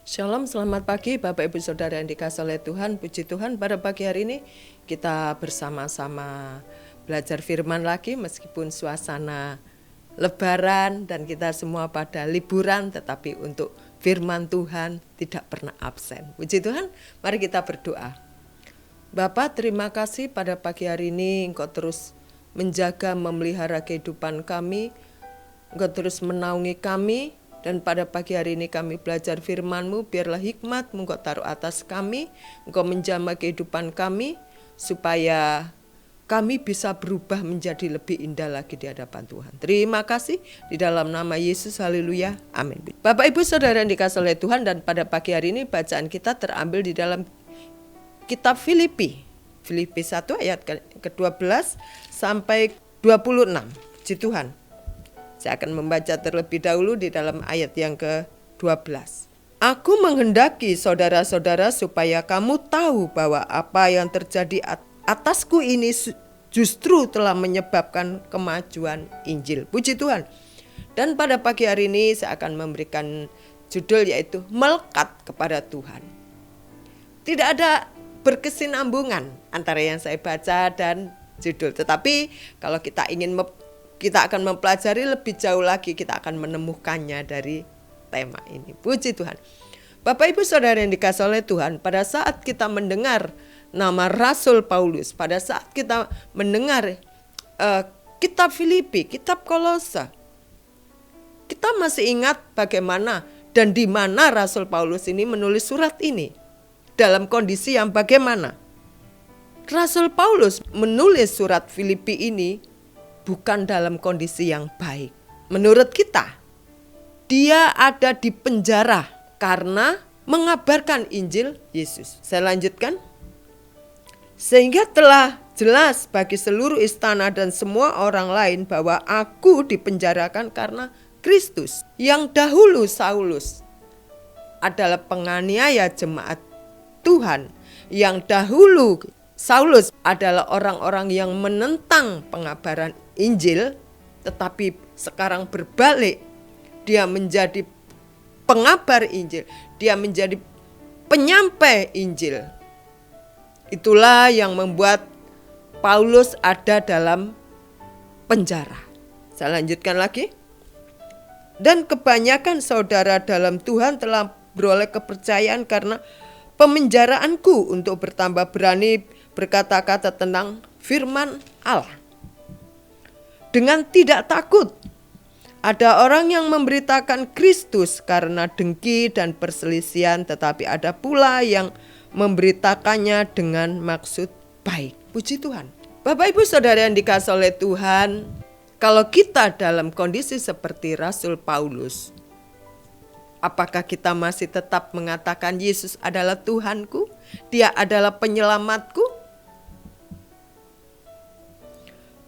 Shalom, selamat pagi Bapak Ibu Saudara yang dikasihi oleh Tuhan. Puji Tuhan, pada pagi hari ini kita bersama-sama belajar firman lagi meskipun suasana lebaran dan kita semua pada liburan, tetapi untuk firman Tuhan tidak pernah absen. Puji Tuhan, mari kita berdoa. Bapa, terima kasih pada pagi hari ini Engkau terus menjaga, memelihara kehidupan kami. Engkau terus menaungi kami. Dan pada pagi hari ini kami belajar firman-Mu, biarlah hikmat-Mu Engkau taruh atas kami, Engkau menjamah kehidupan kami, supaya kami bisa berubah menjadi lebih indah lagi di hadapan Tuhan. Terima kasih di dalam nama Yesus, haleluya, amin. Bapak Ibu Saudara yang dikasihi oleh Tuhan, dan pada pagi hari ini bacaan kita terambil di dalam kitab Filipi 1 ayat ke-12 sampai 26. Puji Tuhan. Saya akan membaca terlebih dahulu di dalam ayat yang ke-12. Aku menghendaki saudara-saudara supaya kamu tahu bahwa apa yang terjadi atasku ini justru telah menyebabkan kemajuan Injil. Puji Tuhan. Dan pada pagi hari ini saya akan memberikan judul yaitu melekat kepada Tuhan. Tidak ada berkesinambungan antara yang saya baca dan judul. Tetapi kalau kita akan mempelajari lebih jauh lagi, kita akan menemukannya dari tema ini. Puji Tuhan. Bapak Ibu Saudara yang dikasihi oleh Tuhan, pada saat kita mendengar nama Rasul Paulus, pada saat kita mendengar kitab Filipi, kitab Kolose, kita masih ingat bagaimana dan di mana Rasul Paulus ini menulis surat ini. Dalam kondisi yang bagaimana? Rasul Paulus menulis surat Filipi ini bukan dalam kondisi yang baik. Menurut kita, dia ada di penjara karena mengabarkan Injil Yesus. Saya lanjutkan. Sehingga telah jelas bagi seluruh istana dan semua orang lain bahwa aku dipenjarakan karena Kristus. Yang dahulu Saulus adalah penganiaya jemaat Tuhan. Yang dahulu Saulus adalah orang-orang yang menentang pengabaran Injil, tetapi sekarang berbalik, dia menjadi pengabar Injil, dia menjadi penyampai Injil. Itulah yang membuat Paulus ada dalam penjara. Saya lanjutkan lagi. Dan kebanyakan saudara dalam Tuhan telah beroleh kepercayaan karena pemenjaraanku untuk bertambah berani berkata-kata tentang firman Allah. Dengan tidak takut. Ada orang yang memberitakan Kristus karena dengki dan perselisihan, tetapi ada pula yang memberitakannya dengan maksud baik. Puji Tuhan. Bapak Ibu Saudara yang dikasihi oleh Tuhan, kalau kita dalam kondisi seperti Rasul Paulus, apakah kita masih tetap mengatakan Yesus adalah Tuhanku? Dia adalah penyelamatku?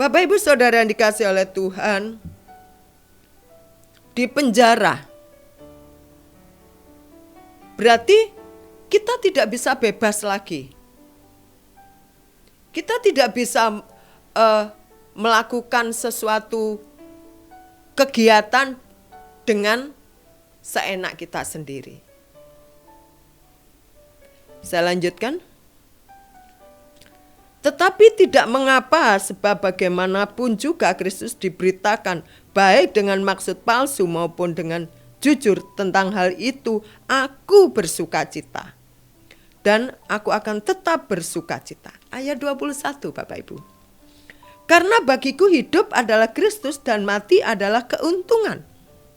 Bapak Ibu Saudara yang dikasihi oleh Tuhan, di penjara, berarti kita tidak bisa bebas lagi. Kita tidak bisa melakukan sesuatu kegiatan dengan seenak kita sendiri. Saya lanjutkan. Tetapi tidak mengapa, sebab bagaimanapun juga Kristus diberitakan baik dengan maksud palsu maupun dengan jujur. Tentang hal itu aku bersukacita dan aku akan tetap bersukacita. Ayat 21 Bapak Ibu. Karena bagiku hidup adalah Kristus dan mati adalah keuntungan.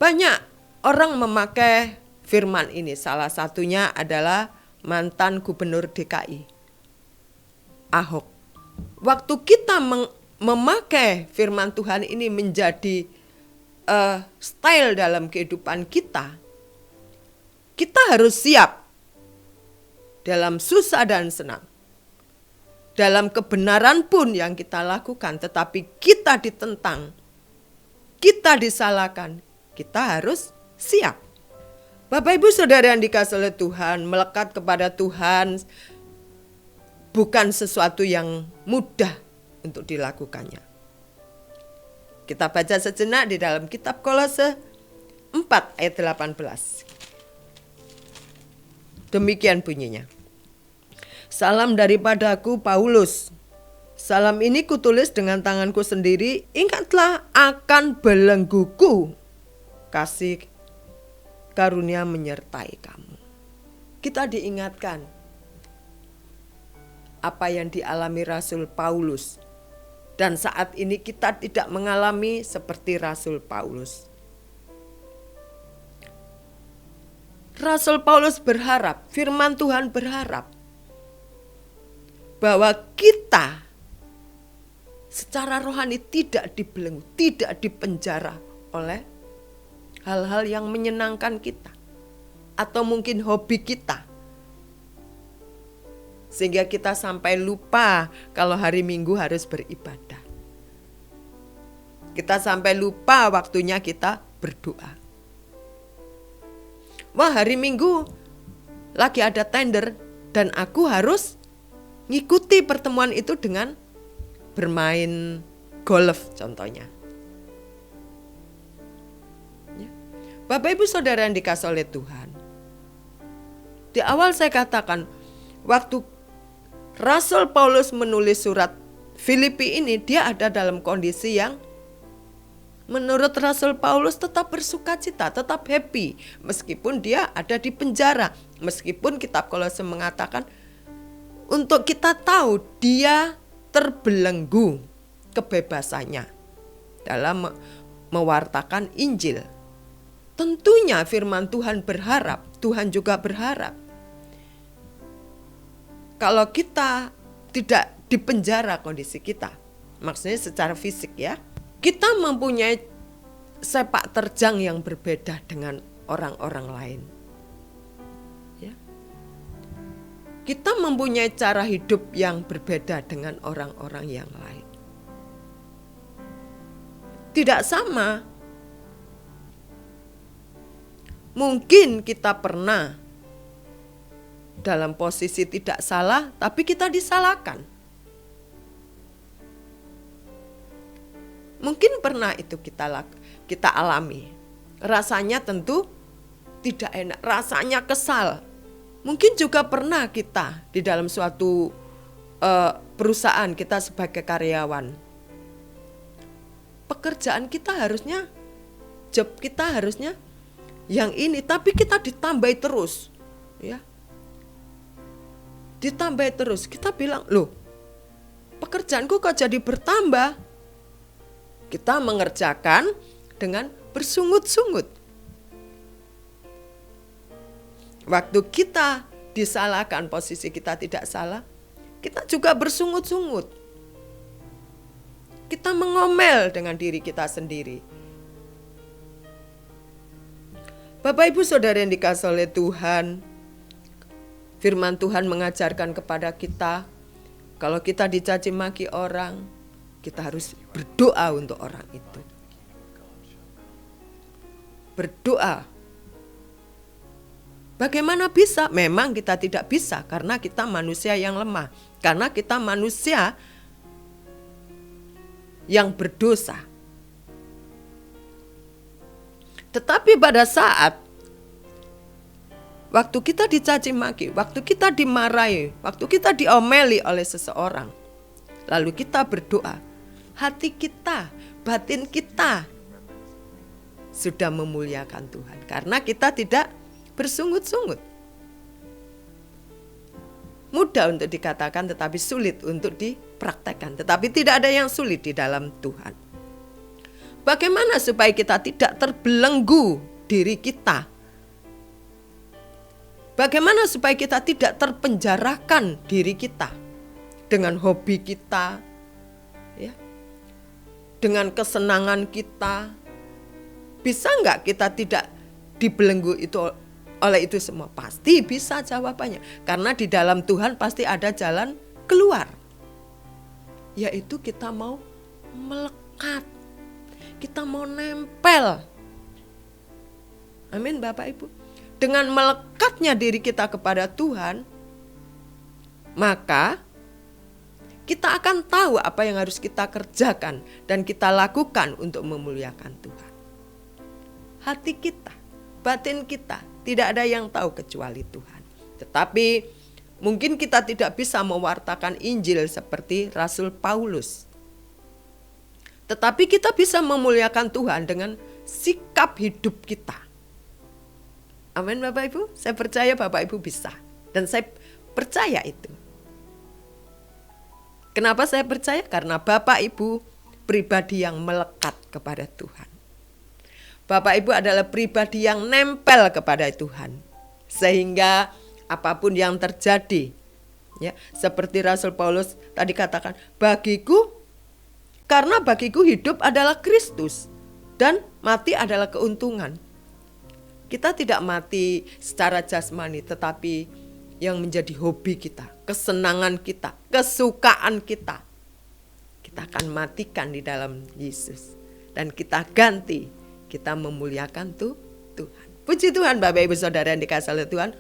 Banyak orang memakai firman ini, salah satunya adalah mantan gubernur DKI Ahok. Waktu kita memakai firman Tuhan ini menjadi style dalam kehidupan kita, kita harus siap dalam susah dan senang. Dalam kebenaran pun yang kita lakukan, tetapi kita ditentang, kita disalahkan, kita harus siap. Bapak Ibu Saudara yang dikasihi oleh Tuhan, melekat kepada Tuhan bukan sesuatu yang mudah untuk dilakukannya. Kita baca sejenak di dalam kitab Kolose 4 ayat 18. Demikian bunyinya. Salam daripadaku Paulus. Salam ini kutulis dengan tanganku sendiri. Ingatlah akan belengguku. Kasih karunia menyertai kamu. Kita diingatkan apa yang dialami Rasul Paulus. Dan saat ini kita tidak mengalami seperti Rasul Paulus. Rasul Paulus berharap, firman Tuhan berharap bahwa kita secara rohani tidak dibelenggu, tidak dipenjara oleh hal-hal yang menyenangkan kita atau mungkin hobi kita. Sehingga kita sampai lupa kalau hari Minggu harus beribadah. Kita sampai lupa waktunya kita berdoa. Wah, hari Minggu lagi ada tender dan aku harus ngikuti pertemuan itu dengan bermain golf contohnya. Ya. Bapak Ibu Saudara yang dikasihi oleh Tuhan. Di awal saya katakan waktu Rasul Paulus menulis surat Filipi ini, dia ada dalam kondisi yang menurut Rasul Paulus tetap bersukacita, tetap happy. Meskipun dia ada di penjara. Meskipun kitab Kolose mengatakan untuk kita tahu dia terbelenggu kebebasannya dalam mewartakan Injil. Tentunya firman Tuhan berharap, Tuhan juga berharap kalau kita tidak dipenjara kondisi kita, maksudnya secara fisik ya, kita mempunyai sepak terjang yang berbeda dengan orang-orang lain. Ya. Kita mempunyai cara hidup yang berbeda dengan orang-orang yang lain. Tidak sama. Mungkin kita pernah dalam posisi tidak salah, tapi kita disalahkan. Mungkin pernah itu kita alami. Rasanya tentu tidak enak, rasanya kesal. Mungkin juga pernah kita di dalam suatu perusahaan, kita sebagai karyawan. Pekerjaan kita harusnya, job kita harusnya yang ini, tapi kita ditambahi terus. Ya. Ditambahi terus. Kita bilang, loh, pekerjaanku kok jadi bertambah? Kita mengerjakan dengan bersungut-sungut. Waktu kita disalahkan, posisi kita tidak salah, kita juga bersungut-sungut. Kita mengomel dengan diri kita sendiri. Bapak Ibu Saudara yang dikasihi oleh Tuhan, firman Tuhan mengajarkan kepada kita, kalau kita dicaci maki orang, kita harus berdoa untuk orang itu. Berdoa. Bagaimana bisa? Memang kita tidak bisa karena kita manusia yang lemah. Karena kita manusia yang berdosa. Tetapi pada saat waktu kita dicaci maki, waktu kita dimarahi, waktu kita diomeli oleh seseorang, lalu kita berdoa, hati kita, batin kita sudah memuliakan Tuhan. Karena kita tidak bersungut-sungut. Mudah untuk dikatakan tetapi sulit untuk dipraktekkan. Tetapi tidak ada yang sulit di dalam Tuhan. Bagaimana supaya kita tidak terbelenggu diri kita? Bagaimana supaya kita tidak terpenjarakan diri kita dengan hobi kita, ya, dengan kesenangan kita? Bisa enggak kita tidak dibelenggu itu oleh itu semua? Pasti bisa jawabannya. Karena di dalam Tuhan pasti ada jalan keluar. Yaitu kita mau melekat. Kita mau nempel. Amin Bapak Ibu. Dengan melekatnya diri kita kepada Tuhan, maka kita akan tahu apa yang harus kita kerjakan dan kita lakukan untuk memuliakan Tuhan. Hati kita, batin kita, tidak ada yang tahu kecuali Tuhan. Tetapi mungkin kita tidak bisa mewartakan Injil seperti Rasul Paulus. Tetapi kita bisa memuliakan Tuhan dengan sikap hidup kita. Amin Bapak Ibu. Saya percaya Bapak Ibu bisa. Dan saya percaya itu. Kenapa saya percaya? Karena Bapak Ibu pribadi yang melekat kepada Tuhan. Bapak Ibu adalah pribadi yang nempel kepada Tuhan. Sehingga apapun yang terjadi, ya, seperti Rasul Paulus tadi katakan, karena bagiku hidup adalah Kristus dan mati adalah keuntungan. Kita tidak mati secara jasmani, tetapi yang menjadi hobi kita, kesenangan kita, kesukaan kita, kita akan matikan di dalam Yesus. Dan kita ganti, kita memuliakan Tuhan. Puji Tuhan Bapak Ibu Saudara yang dikasihi oleh Tuhan.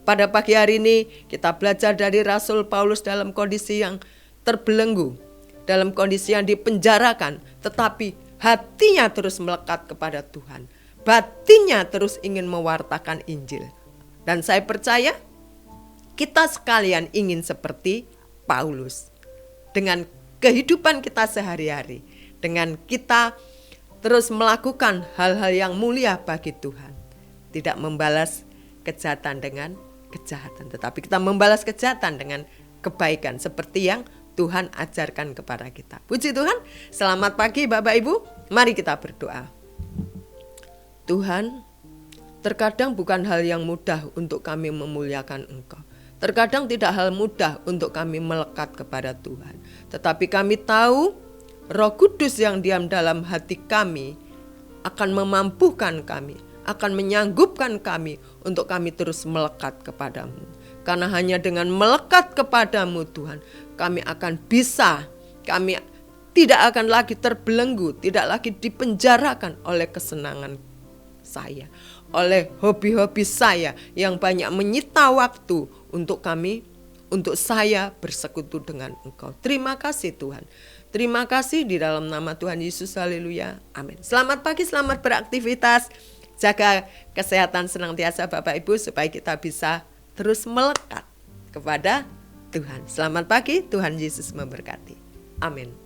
Pada pagi hari ini kita belajar dari Rasul Paulus dalam kondisi yang terbelenggu, dalam kondisi yang dipenjarakan, tetapi hatinya terus melekat kepada Tuhan. Batinnya terus ingin mewartakan Injil. Dan saya percaya kita sekalian ingin seperti Paulus. Dengan kehidupan kita sehari-hari, dengan kita terus melakukan hal-hal yang mulia bagi Tuhan. Tidak membalas kejahatan dengan kejahatan, tetapi kita membalas kejahatan dengan kebaikan seperti yang Tuhan ajarkan kepada kita. Puji Tuhan. Selamat pagi Bapak Ibu. Mari kita berdoa. Tuhan, terkadang bukan hal yang mudah untuk kami memuliakan Engkau. Terkadang tidak hal mudah untuk kami melekat kepada Tuhan. Tetapi kami tahu Roh Kudus yang diam dalam hati kami akan memampukan kami, akan menyanggupkan kami untuk kami terus melekat kepadamu. Karena hanya dengan melekat kepadamu Tuhan, kami akan bisa, kami tidak akan lagi terbelenggu, tidak lagi dipenjarakan oleh kesenangan saya, oleh hobi-hobi saya yang banyak menyita waktu untuk saya bersekutu dengan Engkau. Terima kasih Tuhan. Terima kasih di dalam nama Tuhan Yesus. Haleluya. Amin. Selamat pagi, selamat beraktivitas. Jaga kesehatan senantiasa Bapak Ibu supaya kita bisa terus melekat kepada Tuhan. Selamat pagi, Tuhan Yesus memberkati. Amin.